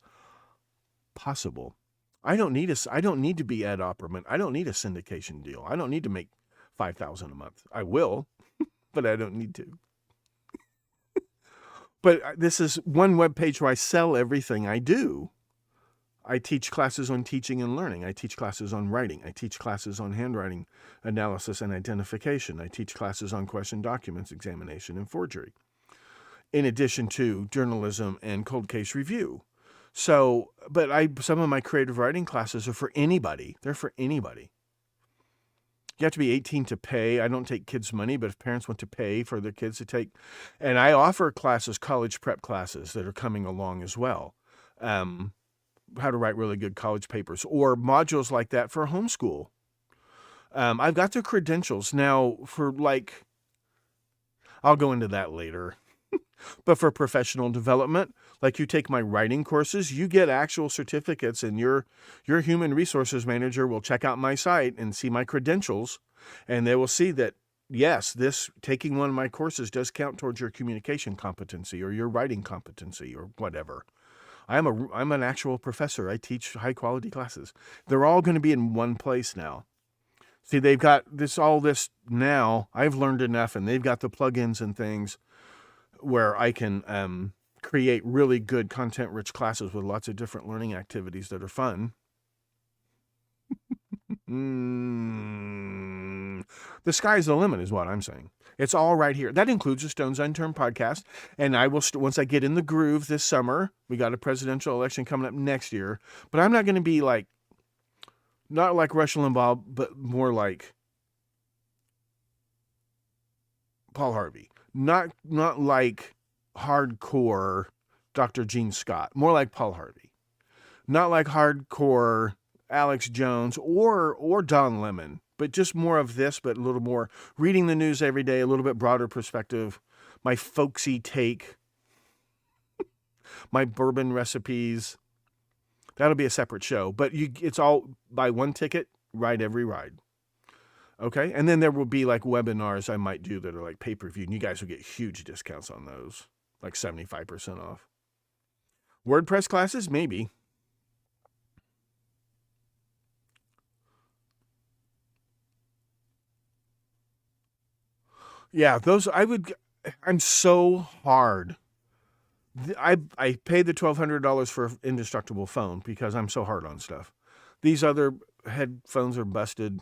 possible. I don't need to be Ed Opperman. I don't need a syndication deal. I don't need to make $5,000 a month. I will, but I don't need to. But this is one webpage where I sell everything I do. I teach classes on teaching and learning. I teach classes on writing. I teach classes on handwriting analysis and identification. I teach classes on question documents examination and forgery. in addition to journalism and cold case review. So, but some of my creative writing classes are for anybody. They're for anybody. You have to be 18 to pay. I don't take kids' money, but if parents want to pay for their kids to take, and I offer classes, college prep classes that are coming along as well. How to write really good college papers or modules like that for homeschool. I've got the credentials now for I'll go into that later. But for professional development, like you take my writing courses, you get actual certificates, and your human resources manager will check out my site and see my credentials, and they will see that, yes, taking one of my courses does count towards your communication competency or your writing competency or whatever. I'm an actual professor. I teach high quality classes. They're all going to be in one place now. See, they've got all this now. I've learned enough, and they've got the plugins and things where I can create really good content-rich classes with lots of different learning activities that are fun. The sky's the limit is what I'm saying. It's all right here. That includes the Stones Unturned podcast. And I will, once I get in the groove this summer, we got a presidential election coming up next year, but I'm not going to be not like Rush Limbaugh, but more like Paul Harvey. Not like hardcore Dr. Gene Scott, more like Paul Harvey. Not like hardcore Alex Jones or Don Lemon, but just more of this, but a little more reading the news every day, a little bit broader perspective, my folksy take, my bourbon recipes. That'll be a separate show, but it's all buy one ticket, ride every ride. Okay, and then there will be webinars I might do that are pay-per-view, and you guys will get huge discounts on those, 75% off. WordPress classes, maybe. Yeah, those I'm so hard. I paid the $1,200 for an indestructible phone because I'm so hard on stuff. These other headphones are busted.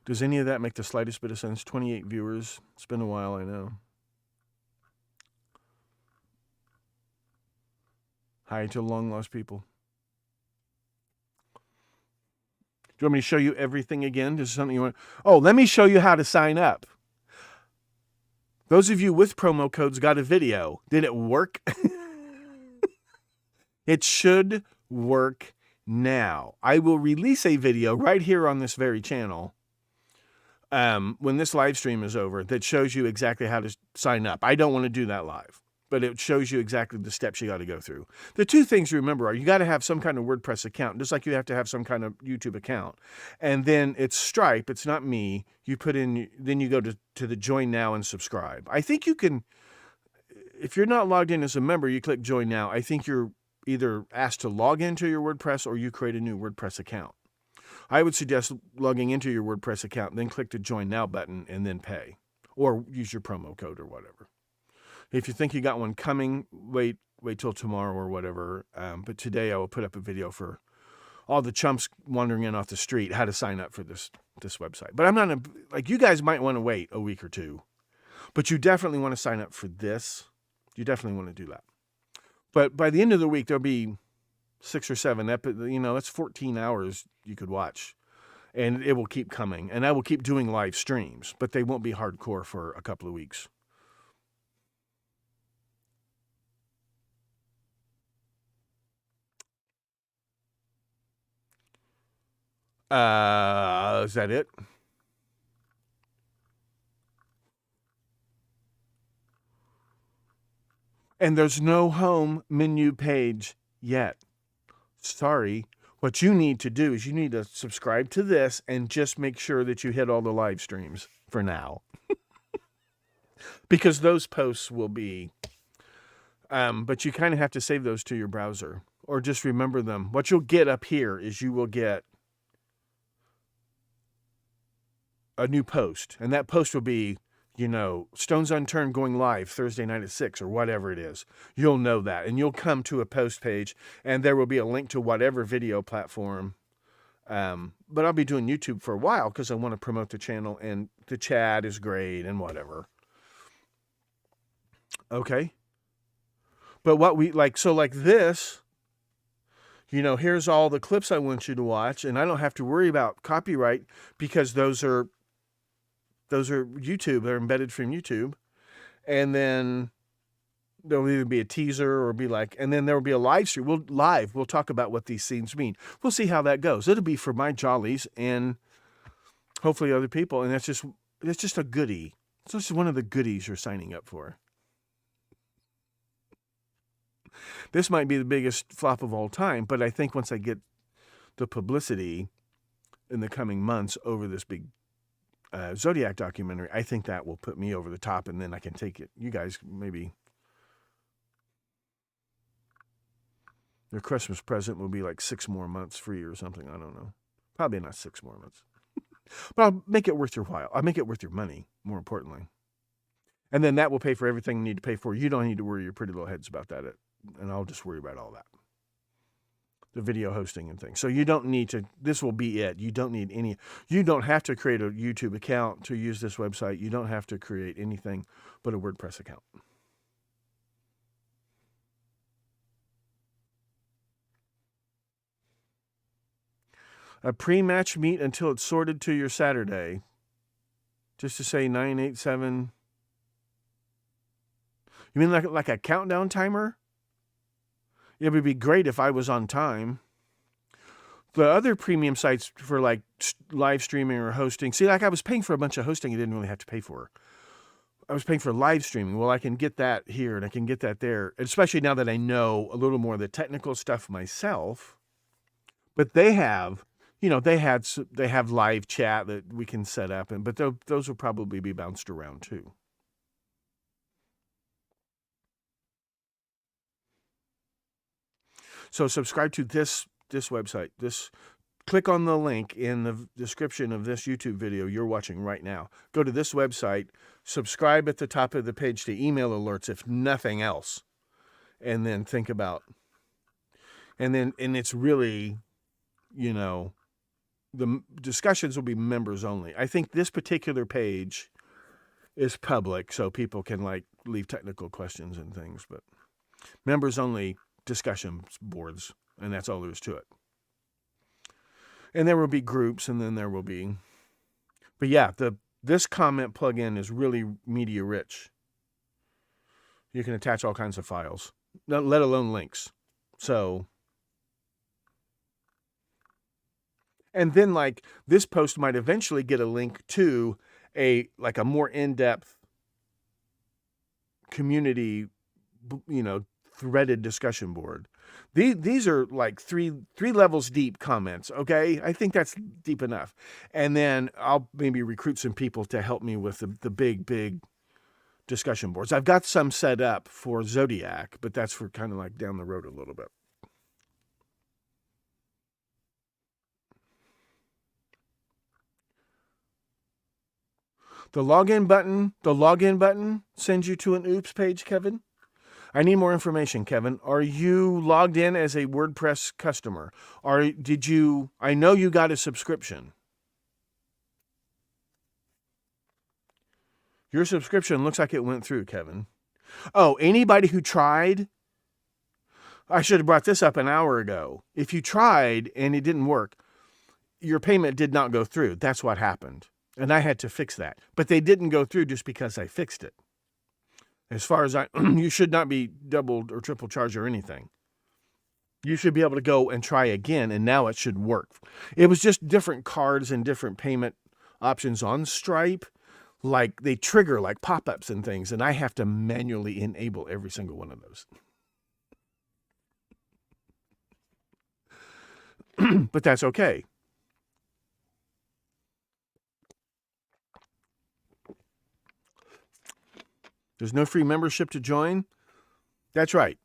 Does any of that make the slightest bit of sense? 28 viewers. It's been a while, I know. Hi to long-lost people. Do you want me to show you everything again? Is something you want? Oh, let me show you how to sign up. Those of you with promo codes got a video. Did it work? It should work now. I will release a video right here on this very channel when this live stream is over that shows you exactly how to sign up. I don't want to do that live, but it shows you exactly the steps you got to go through. The two things to remember are you got to have some kind of WordPress account, just like you have to have some kind of YouTube account. And then it's Stripe. It's not me. You put in, then you go to the join now and subscribe. I think you can, if you're not logged in as a member, you click join now. I think you're either asked to log into your WordPress or you create a new WordPress account. I would suggest logging into your WordPress account, then click the join now button and then pay, or use your promo code or whatever. If you think you got one coming, wait till tomorrow or whatever. But today I will put up a video for all the chumps wandering in off the street how to sign up for this website. But I'm not you guys might want to wait a week or two, but you definitely want to sign up for this. You definitely want to do that. But by the end of the week, there'll be 6 or 7 that's 14 hours you could watch, and it will keep coming. And I will keep doing live streams, but they won't be hardcore for a couple of weeks. Is that it? And there's no home menu page yet. Sorry. What you need to do is you need to subscribe to this and just make sure that you hit all the live streams for now. Because those posts will be, but you kind of have to save those to your browser or just remember them. What you'll get up here is you will get a new post, and that post will be, Stones Unturned going live Thursday night at 6 or whatever it is. You'll know that, and you'll come to a post page, and there will be a link to whatever video platform But I'll be doing YouTube for a while because I want to promote the channel, and the chat is great and whatever. Okay. But what we like, so like this, here's all the clips I want you to watch, and I don't have to worry about copyright because those are YouTube. They're embedded from YouTube. And then there'll either be a teaser or be like, and then there will be a live stream. We'll talk about what these scenes mean. We'll see how that goes. It'll be for my jollies and hopefully other people. And it's just a goodie. It's just one of the goodies you're signing up for. This might be the biggest flop of all time, but I think once I get the publicity in the coming months over this big Zodiac documentary, I think that will put me over the top, and then I can take it. You guys, maybe your Christmas present will be like 6 more months free or something. I don't know. Probably not 6 more months. But I'll make it worth your while. I'll make it worth your money, more importantly. And then that will pay for everything you need to pay for. You don't need to worry your pretty little heads about that. And I'll just worry about all that. The video hosting and things. So you don't need to, this will be it. You don't have to create a YouTube account to use this website. You don't have to create anything but a WordPress account. A pre-match meet until it's sorted to your Saturday. Just to say 987. You mean like a countdown timer? It would be great if I was on time. The other premium sites for like live streaming or hosting. See, like I was paying for a bunch of hosting I didn't really have to pay for. I was paying for live streaming. Well, I can get that here and I can get that there. Especially now that I know a little more of the technical stuff myself. But they have, they have live chat that we can set up, but those will probably be bounced around too. So subscribe to this website. Click on the link in the description of this YouTube video you're watching right now. Go to this website, subscribe at the top of the page to email alerts if nothing else. And then think about, and it's really, the discussions will be members only. I think this particular page is public so people can like leave technical questions and things, but members only discussion boards, and that's all there is to it. And there will be groups, and then there will be, but yeah, this comment plugin is really media rich. You can attach all kinds of files, let alone links. So, and then like this post might eventually get a link to a more in-depth community, threaded discussion board. These are like three levels deep comments. Okay. I think that's deep enough. And then I'll maybe recruit some people to help me with the big discussion boards. I've got some set up for Zodiac, but that's for kind of like down the road a little bit. The login button sends you to an oops page, Kevin. I need more information, Kevin. Are you logged in as a WordPress customer? I know you got a subscription. Your subscription looks like it went through, Kevin. Oh, anybody who tried? I should have brought this up an hour ago. If you tried and it didn't work, your payment did not go through. That's what happened. And I had to fix that. But they didn't go through just because I fixed it. As far as you should not be doubled or triple charged or anything. You should be able to go and try again, and now it should work. It was just different cards and different payment options on Stripe. Like they trigger like pop-ups and things, and I have to manually enable every single one of those. But that's okay. There's no free membership to join. That's right.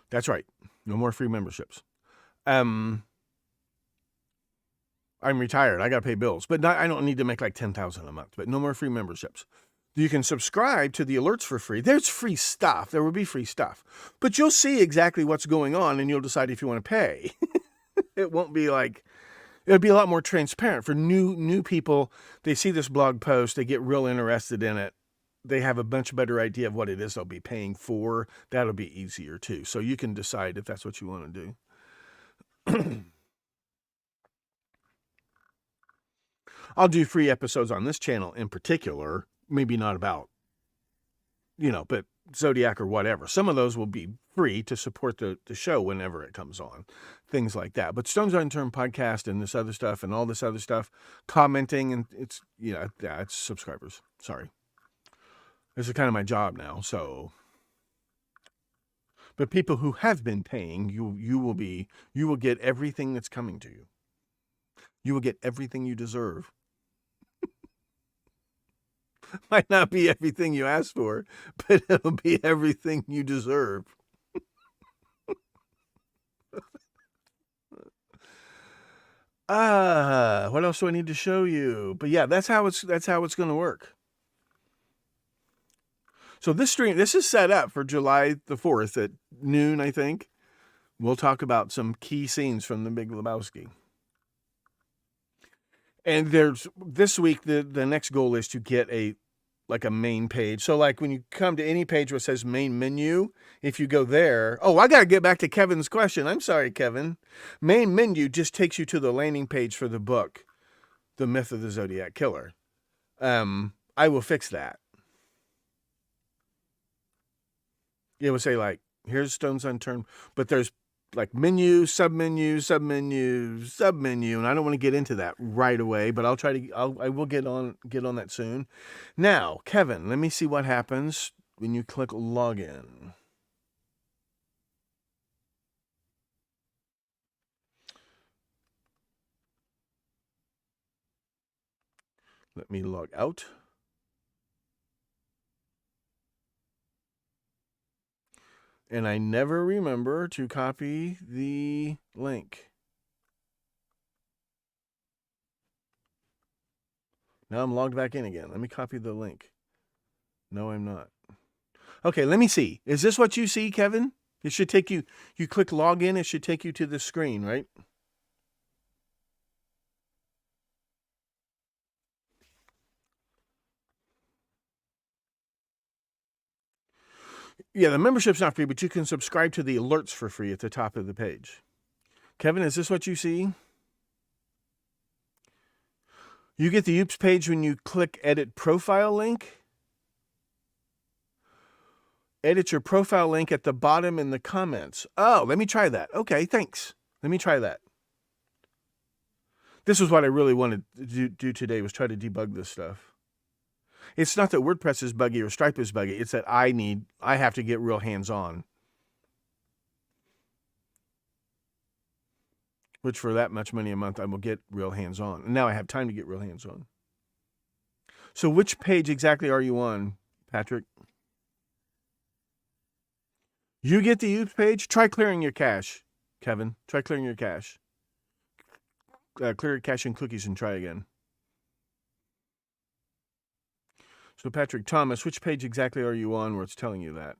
That's right. No more free memberships. I'm retired. I got to pay bills, but I don't need to make like $10,000 a month. But no more free memberships. You can subscribe to the alerts for free. There's free stuff. There will be free stuff. But you'll see exactly what's going on and you'll decide if you want to pay. It won't be like, it'll be a lot more transparent for new people. They see this blog post, they get real interested in it. They have a much better idea of what it is they'll be paying for. That'll be easier too. So you can decide if that's what you want to do. I'll do free episodes on this channel in particular, maybe not about, but Zodiac or whatever. Some of those will be free to support the show whenever it comes on, things like that. But Stone's Unturned podcast and this other stuff and all this other stuff, commenting, and it's subscribers. Sorry. This is kind of my job now, so. But people who have been paying, you will get everything that's coming to you. You will get everything you deserve. Might not be everything you asked for, but it'll be everything you deserve. What else do I need to show you? But yeah, that's how it's going to work. So this is set up for July the 4th at noon, I think. We'll talk about some key scenes from The Big Lebowski. And this week, the next goal is to get a main page. So like when you come to any page where it says main menu, if you go there, I got to get back to Kevin's question. I'm sorry, Kevin. Main menu just takes you to the landing page for the book, The Myth of the Zodiac Killer. I will fix that. It will say like, here's Stone's Unturned, but there's like menu, submenu, and I don't want to get into that right away, but I will get on that soon. Now, Kevin, let me see what happens when you click login. Let me log out. And I never remember to copy the link. Now I'm logged back in again. Let me copy the link. No, I'm not. Okay, let me see. Is this what you see, Kevin? It should take you click login, it should take you to the screen, right? Yeah, the membership's not free, but you can subscribe to the alerts for free at the top of the page. Kevin, is this what you see? You get the Oops page when you click Edit Profile link. Edit your profile link at the bottom in the comments. Oh, let me try that. Okay, thanks. Let me try that. This is what I really wanted to do today, was try to debug this stuff. It's not that WordPress is buggy or Stripe is buggy. It's that I have to get real hands-on. Which for that much money a month, I will get real hands-on. And now I have time to get real hands-on. So which page exactly are you on, Patrick? You get the Oops page? Try clearing your cache, Kevin. Try clearing your cache. Clear your cache and cookies and try again. So Patrick Thomas, which page exactly are you on where it's telling you that?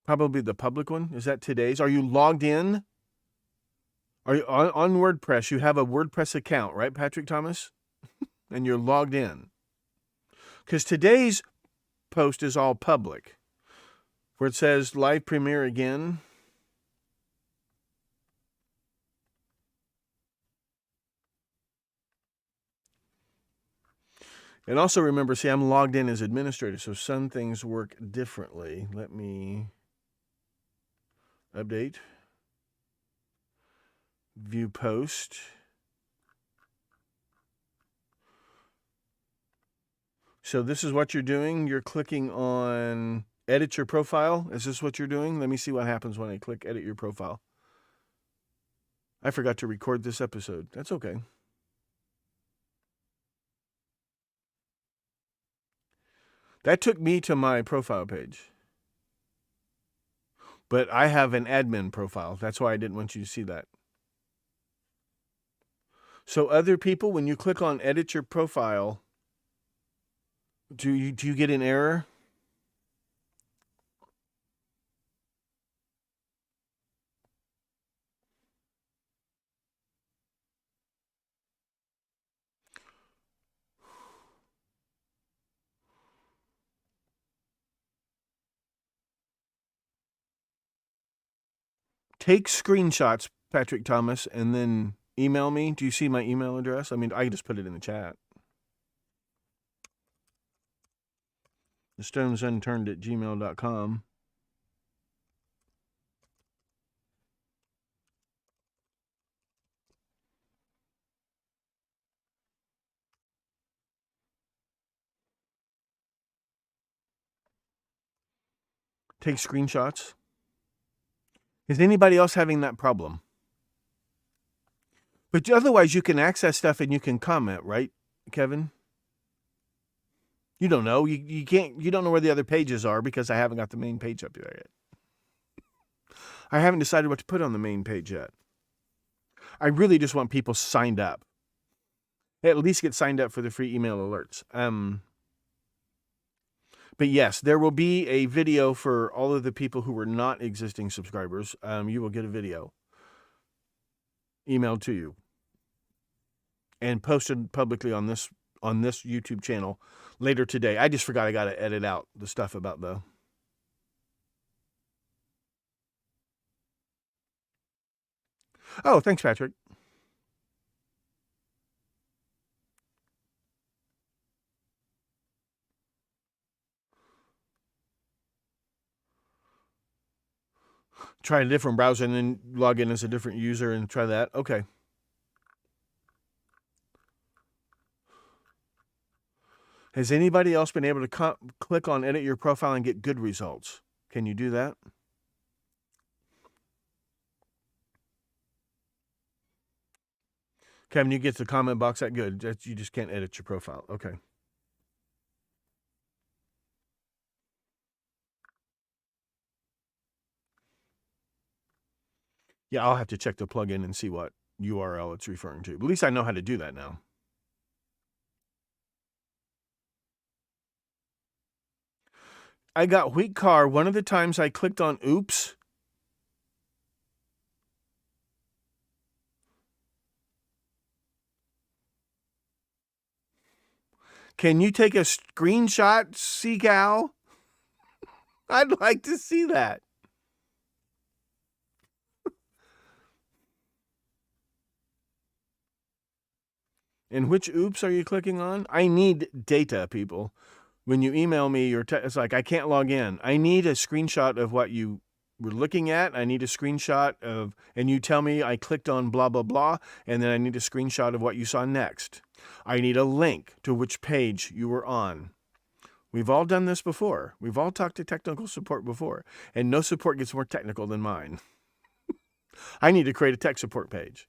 Probably the public one. Is that today's? Are you logged in? Are you on WordPress? You have a WordPress account, right, Patrick Thomas? And you're logged in. Because today's post is all public. Where it says live premiere again. And also remember, see, I'm logged in as administrator, so some things work differently. Let me update. View post. So this is what you're doing. You're clicking on edit your profile. Is this what you're doing? Let me see what happens when I click edit your profile. I forgot to record this episode. That's okay. That took me to my profile page. But I have an admin profile. That's why I didn't want you to see that. So other people, when you click on edit your profile, do you get an error? Take screenshots, Patrick Thomas, and then email me. Do you see my email address? I mean, I can just put it in the chat. thestonesunturned@gmail.com. Take screenshots. Is anybody else having that problem? But otherwise, you can access stuff and you can comment, right, Kevin? You don't know. You can't. You don't know where the other pages are because I haven't got the main page up there yet. I haven't decided what to put on the main page yet. I really just want people signed up. At least get signed up for the free email alerts. But yes, there will be a video for all of the people who were not existing subscribers. You will get a video emailed to you and posted publicly on this YouTube channel later today. I just forgot I got to edit out the stuff about the... Oh, thanks, Patrick. Try a different browser and then log in as a different user and try that. Okay. Has anybody else been able to click on edit your profile and get good results? Can you do that? Kevin, you get to the comment box that good. You just can't edit your profile. Okay. Yeah, I'll have to check the plugin and see what URL it's referring to. But at least I know how to do that now. I got wheat car. One of the times I clicked on oops. Can you take a screenshot, Seagal? I'd like to see that. And which oops are you clicking on? I need data, people. When you email me, it's like, I can't log in. I need a screenshot of what you were looking at. I need a screenshot of, and you tell me I clicked on blah, blah, blah, and then I need a screenshot of what you saw next. I need a link to which page you were on. We've all done this before. We've all talked to technical support before, and no support gets more technical than mine. I need to create a tech support page.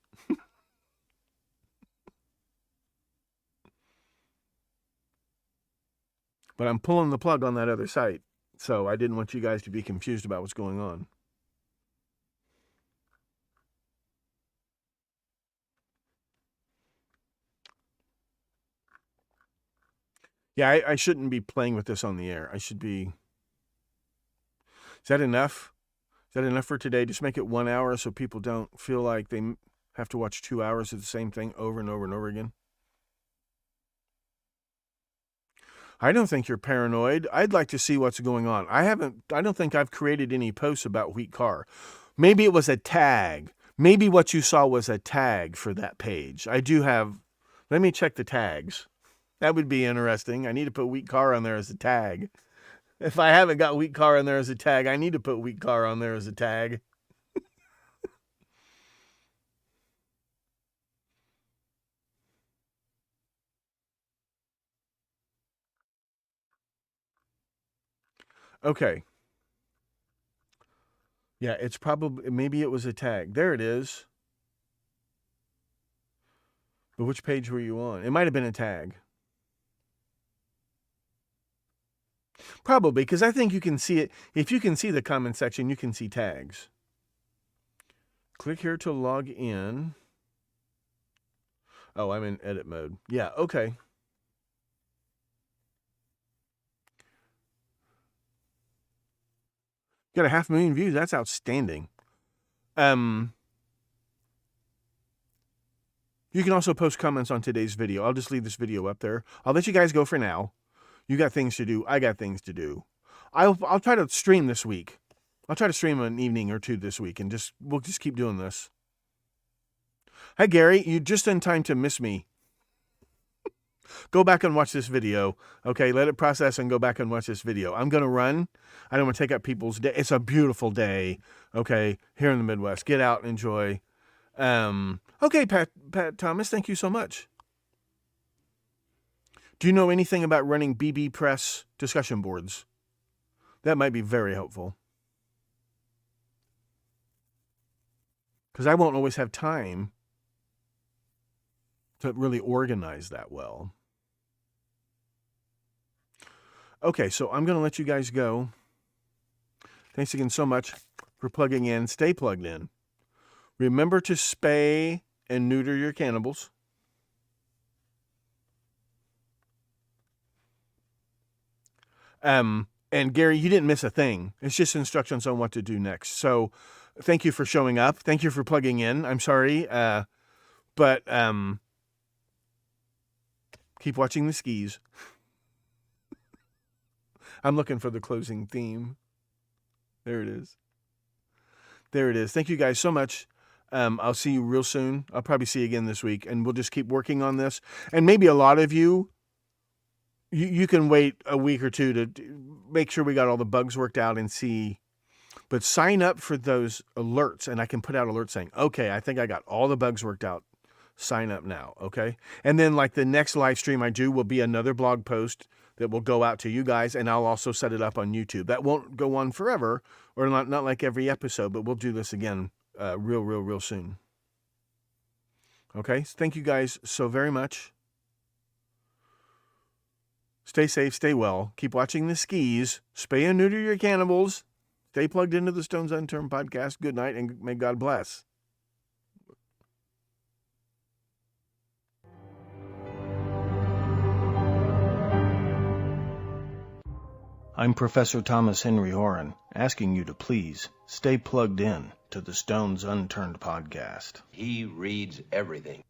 But I'm pulling the plug on that other site, so I didn't want you guys to be confused about what's going on. Yeah, I shouldn't be playing with this on the air. I should be... Is that enough? Is that enough for today? Just make it 1 hour so people don't feel like they have to watch 2 hours of the same thing over and over and over again. I don't think you're paranoid. I'd like to see what's going on. I don't think I've created any posts about wheat car. Maybe it was a tag. Maybe what you saw was a tag for that page. I do have, let me check the tags. That would be interesting. I need to put wheat car on there as a tag. If I haven't got wheat car on there as a tag, I need to put wheat car on there as a tag. Okay. Yeah, it's probably, maybe it was a tag. There it is. But which page were you on? It might have been a tag. Probably, because I think you can see it. If you can see the comment section, you can see tags. Click here to log in. Oh, I'm in edit mode. Yeah, okay. Got 500,000 views. That's outstanding. You can also post comments on today's video. I'll just leave this video up there. I'll let you guys go for now. You got things to do. I got things to do. I'll try to stream this week. I'll try to stream an evening or two this week, and we'll just keep doing this. Hi, Gary. You just in time to miss me. Go back and watch this video. Okay, let it process and go back and watch this video. I'm going to run. I don't want to take up people's day. It's a beautiful day, okay, here in the Midwest. Get out and enjoy. Okay, Pat Thomas, thank you so much. Do you know anything about running BB Press discussion boards? That might be very helpful. Because I won't always have time to really organize that well. Okay, so I'm going to let you guys go. Thanks again so much for plugging in. Stay plugged in. Remember to spay and neuter your cannibals. And Gary, you didn't miss a thing. It's just instructions on what to do next. So thank you for showing up. Thank you for plugging in. I'm sorry, but keep watching the skis. I'm looking for the closing theme. There it is. There it is. Thank you guys so much. I'll see you real soon. I'll probably see you again this week, and we'll just keep working on this. And maybe a lot of you can wait a week or two to make sure we got all the bugs worked out and see. But sign up for those alerts, and I can put out alerts saying, okay, I think I got all the bugs worked out. Sign up now, okay? And then like the next live stream I do will be another blog post that will go out to you guys, and I'll also set it up on YouTube. That won't go on forever, or not like every episode, but we'll do this again real soon. Okay? Thank you guys so very much. Stay safe, stay well. Keep watching the skis. Spay and neuter your cannibals. Stay plugged into the Stones Unturned podcast. Good night, and may God bless. I'm Professor Thomas Henry Horan, asking you to please stay plugged in to the Stones Unturned podcast. He reads everything.